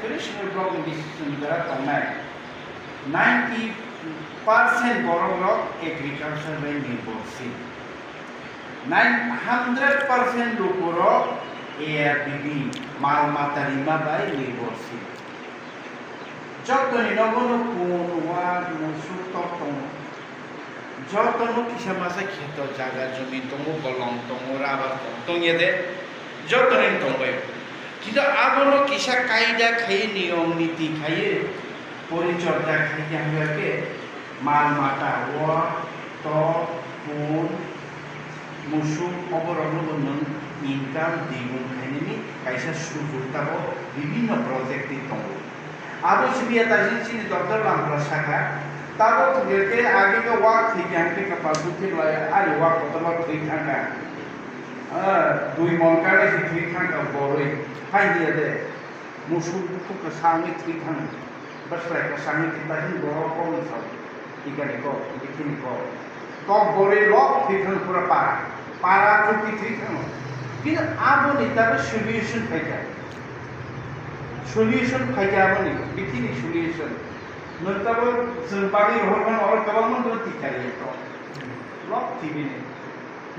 traditional block institution দ্বারা তংনাই 90% বড় agriculture by নির্ভরশীল 100% লোকৰ ARBB মাল মাতারিমা বাই নির্ভরশীল যতনি নগনো পুনওয়া মুসুতক দङ যতনো কিসা মাসে ক্ষেত জায়গা জমি দङ কলম দङ রাবার দङ এদে যতনি দংবাই কিন্তু আবনো কিসা কায়দা খাই নিয়ম নীতি খাই পরিচর্যা খাই আমাকে মাল মাতা ওয়া ত পুন মুসু অবরণ ইনকাম দ্বিগুণ খাইনি কাইসা সুযোগ তাবো বিভিন্ন প্রজেক্ট দङ আবো সিবিয়া তাজিন ডক্টর লামরা শাখা তাবো গেতে আগে কে ওয়াক থেকে আনতে কপাল দুতে লয় আর ওয়াক কতবা ঠিক থাকা দুই মন কারে ঠিক থাকা বড়ই ফাই দিয়ে দে মুসু দুঃখ সামনে ঠিক থাকা বাসলাই কা সামনে ঠিক তাজিন বড় কম সব ইকানি কো ইকিনি কো টক বড়ে লক ঠিক থাকা পুরো পারা চুক্তি ঠিক থাকা কিন্তু আবো নিতাবে solution Faika solution faijabani bikini solution notabo sempagi horban or kabalman do tikari to lok tibine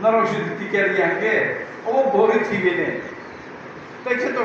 naro shud tikari yange o bore tibine taise to